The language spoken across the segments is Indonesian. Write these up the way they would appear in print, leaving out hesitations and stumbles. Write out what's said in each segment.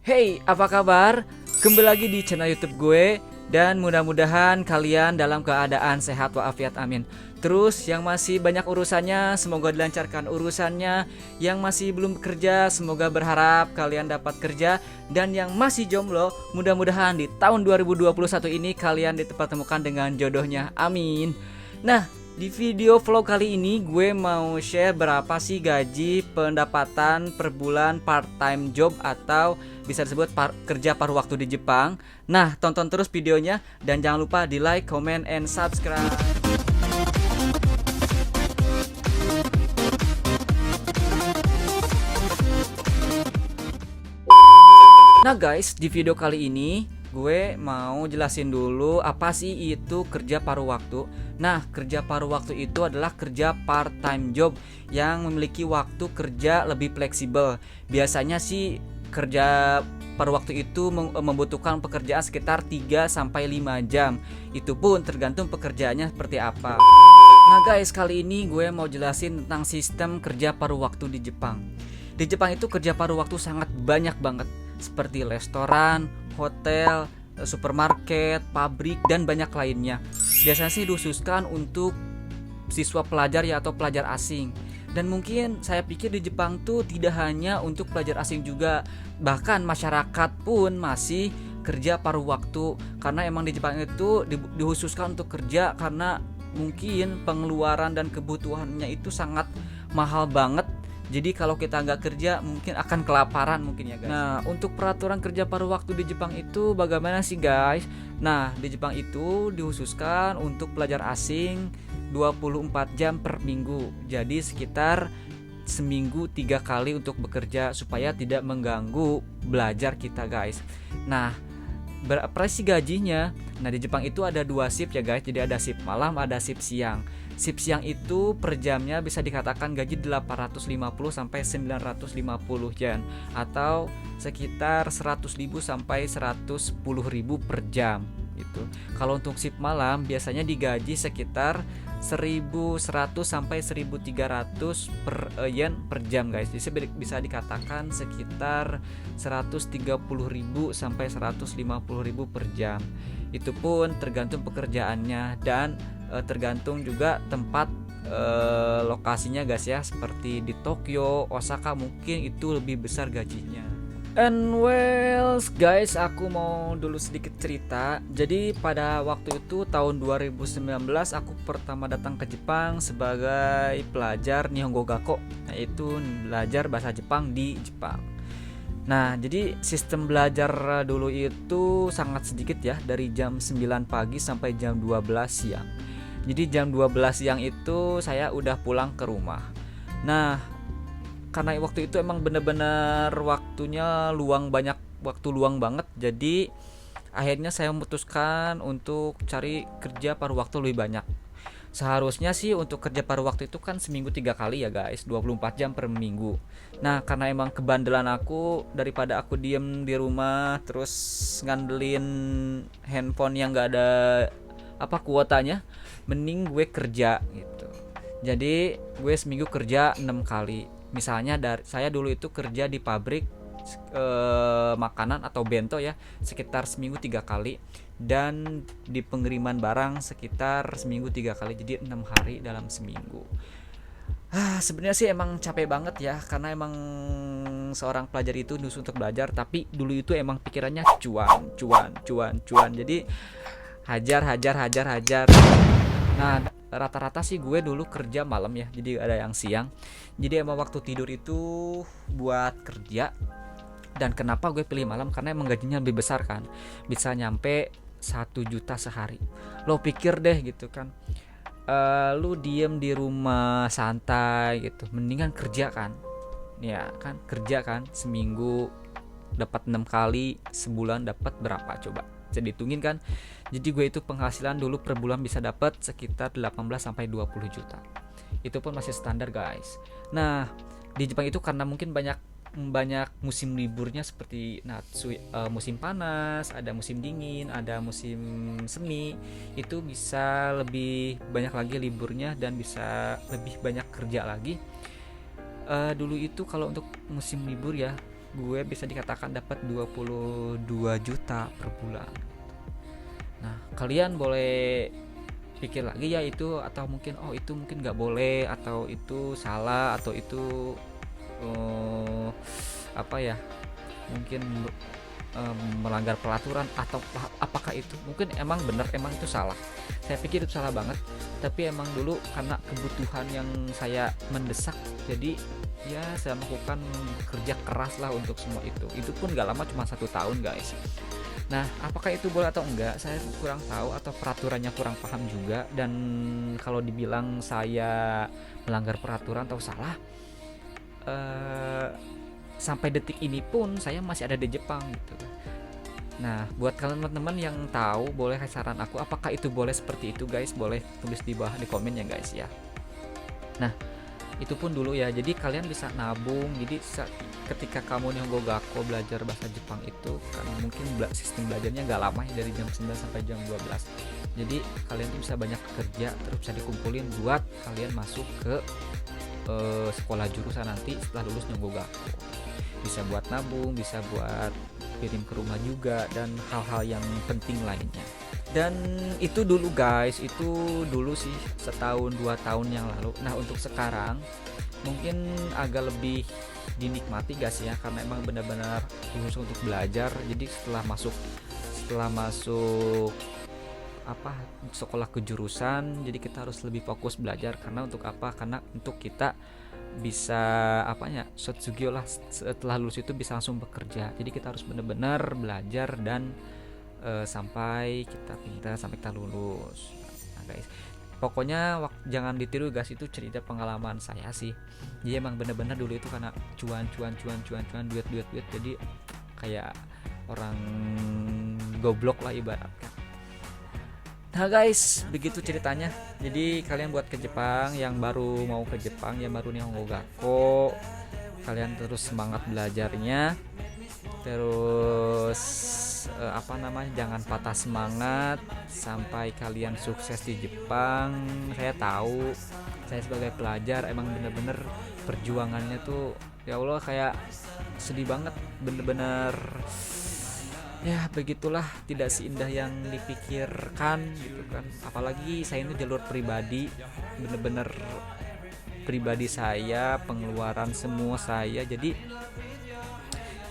Hey, apa kabar? Kembali lagi di channel YouTube gue. Dan mudah-mudahan kalian dalam keadaan sehat walafiat, amin. Terus yang masih banyak urusannya, semoga dilancarkan urusannya. Yang masih belum bekerja, semoga berharap kalian dapat kerja. Dan yang masih jomblo, mudah-mudahan di tahun 2021 ini kalian dipertemukan dengan jodohnya, amin. Nah, di video vlog kali ini gue mau share berapa sih gaji pendapatan per bulan part time job atau bisa disebut kerja paruh waktu di Jepang. Nah, tonton terus videonya dan jangan lupa di like, comment, and subscribe. Nah guys, di video kali ini gue mau jelasin dulu apa sih itu kerja paruh waktu. Nah, kerja paruh waktu itu adalah kerja part time job yang memiliki waktu kerja lebih fleksibel. Biasanya sih kerja paruh waktu itu membutuhkan pekerjaan sekitar 3 sampai 5 jam. Itu pun tergantung pekerjaannya seperti apa. Nah guys, kali ini gue mau jelasin tentang sistem kerja paruh waktu di Jepang. Di Jepang itu kerja paruh waktu sangat banyak banget, seperti restoran, hotel, supermarket, pabrik, dan banyak lainnya. Biasanya sih dikhususkan untuk siswa pelajar ya atau pelajar asing. Dan mungkin saya pikir di Jepang tuh tidak hanya untuk pelajar asing juga, bahkan masyarakat pun masih kerja paruh waktu. Karena emang di Jepang itu dikhususkan untuk kerja karena mungkin pengeluaran dan kebutuhannya itu sangat mahal banget. Jadi kalau kita nggak kerja mungkin akan kelaparan mungkin ya guys. Nah, untuk peraturan kerja paruh waktu di Jepang itu bagaimana sih guys? Nah, di Jepang itu dikhususkan untuk pelajar asing 24 jam per minggu. Jadi sekitar seminggu 3 kali untuk bekerja supaya tidak mengganggu belajar kita guys. Nah, berapa sih gajinya? Nah, di Jepang itu ada 2 shift ya guys. Jadi ada shift malam, ada shift siang. Shift siang itu per jamnya bisa dikatakan gaji 850 sampai 950 yen atau sekitar 100.000 sampai 110.000 per jam gitu. Kalau untuk shift malam biasanya digaji sekitar 1.100 sampai 1.300 yen per jam guys. Jadi bisa dikatakan sekitar 130.000 sampai 150.000 per jam. Itu pun tergantung pekerjaannya dan tergantung juga tempat lokasinya guys ya, seperti di Tokyo, Osaka mungkin itu lebih besar gajinya. And well guys, aku mau dulu sedikit cerita. Jadi pada waktu itu tahun 2019 aku pertama datang ke Jepang sebagai pelajar Nihongo Gakko, yaitu belajar bahasa Jepang di Jepang. Nah, jadi sistem belajar dulu itu sangat sedikit ya, dari jam 9 pagi sampai jam 12 siang. Jadi jam 12 siang itu saya udah pulang ke rumah. Nah, karena waktu itu emang bener-bener waktunya luang, banyak waktu luang banget. Jadi akhirnya saya memutuskan untuk cari kerja paruh waktu lebih banyak. Seharusnya sih untuk kerja paruh waktu itu kan seminggu 3 kali ya guys, 24 jam per minggu. Nah, karena emang kebandelan aku, daripada aku diem di rumah terus ngandelin handphone yang gak ada kuotanya, mending gue kerja gitu. Jadi gue seminggu kerja 6 kali. Misalnya saya dulu itu kerja di pabrik makanan atau bento ya, sekitar seminggu 3 kali, dan di pengiriman barang sekitar seminggu 3 kali, jadi 6 hari dalam seminggu. Sebenarnya sih emang capek banget ya, karena emang seorang pelajar itu dulu untuk belajar, tapi dulu itu emang pikirannya cuan. Jadi hajar. Nah, rata-rata sih gue dulu kerja malam ya, jadi ada yang siang. Jadi emang waktu tidur itu buat kerja. Dan kenapa gue pilih malam? Karena emang gajinya lebih besar kan, bisa nyampe 1 juta sehari. Lo pikir deh gitu kan, lu diem di rumah santai gitu, mendingan kerja kan. Ya kan, kerja kan, seminggu dapat 6 kali, sebulan dapat berapa coba? Jadi hitungin kan. Jadi gue itu penghasilan dulu per bulan bisa dapat sekitar 18 sampai 20 juta. Itu pun masih standar guys. Nah, di Jepang itu karena mungkin banyak musim liburnya, seperti musim panas, ada musim dingin, ada musim semi, itu bisa lebih banyak lagi liburnya dan bisa lebih banyak kerja lagi. Dulu itu kalau untuk musim libur ya, gue bisa dikatakan dapat 22 juta per bulan. Nah, kalian boleh pikir lagi ya itu, atau mungkin itu mungkin nggak boleh, atau itu salah, atau itu apa ya, mungkin melanggar peraturan, atau apakah itu mungkin emang benar, emang itu salah. Saya pikir itu salah banget, tapi emang dulu karena kebutuhan yang saya mendesak, jadi ya saya melakukan kerja keras lah untuk semua itu pun gak lama, cuma 1 tahun guys. Nah, apakah itu boleh atau enggak, saya kurang tahu, atau peraturannya kurang paham juga. Dan kalau dibilang saya melanggar peraturan atau salah, sampai detik ini pun saya masih ada di Jepang gitu. Nah, buat kalian teman-teman yang tahu, boleh saran aku apakah itu boleh seperti itu guys, boleh tulis di bawah di komen ya guys ya. Nah, itu pun dulu ya, jadi kalian bisa nabung. Jadi ketika kamu Nihongo Gakko belajar bahasa Jepang itu kan mungkin sistem belajarnya nggak lama ya, dari jam 9 sampai jam 12. Jadi kalian tuh bisa banyak kerja, terus bisa dikumpulin buat kalian masuk ke sekolah jurusan nanti setelah lulus Nihongo Gakko. Bisa buat nabung, bisa buat kirim ke rumah juga, dan hal-hal yang penting lainnya. Dan itu dulu guys, itu dulu sih 1-2 tahun yang lalu. Nah, untuk sekarang mungkin agak lebih dinikmati guys ya, karena emang benar-benar khusus untuk belajar. Jadi setelah masuk sekolah kejurusan, jadi kita harus lebih fokus belajar. Karena untuk apa? Karena untuk kita bisa Sotsugyo lah, setelah lulus itu bisa langsung bekerja. Jadi kita harus benar-benar belajar dan sampai kita pintar, sampai kita lulus. Nah guys, pokoknya jangan ditiru guys, itu cerita pengalaman saya sih. Jadi emang benar-benar dulu itu karena cuan, duit. Jadi kayak orang goblok lah ibaratnya. Nah guys, begitu ceritanya. Jadi kalian buat ke Jepang, yang baru mau ke Jepang, yang baru Nihongo Gakko, kalian terus semangat belajarnya. Terus jangan patah semangat sampai kalian sukses di Jepang. Saya tahu, saya sebagai pelajar emang bener-bener perjuangannya tuh ya Allah kayak sedih banget, bener-bener ya begitulah, tidak seindah yang dipikirkan gitu kan. Apalagi saya ini jalur pribadi, bener-bener pribadi saya, pengeluaran semua saya, jadi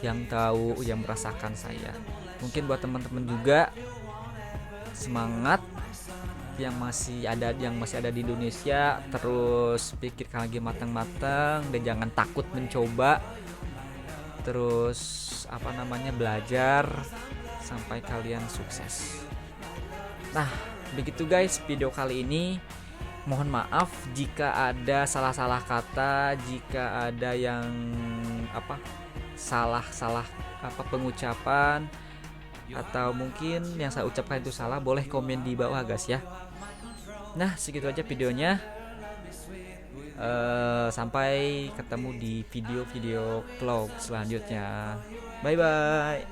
yang tahu, yang merasakan saya. Mungkin buat teman-teman juga semangat, yang masih ada di Indonesia, terus pikirkan lagi matang-matang dan jangan takut mencoba. Terus belajar sampai kalian sukses. Nah, begitu guys video kali ini. Mohon maaf jika ada salah-salah kata, jika ada yang salah pengucapan, atau mungkin yang saya ucapkan itu salah, boleh komen di bawah guys ya. Nah, segitu aja videonya. Sampai ketemu di video-video vlog selanjutnya. Bye bye.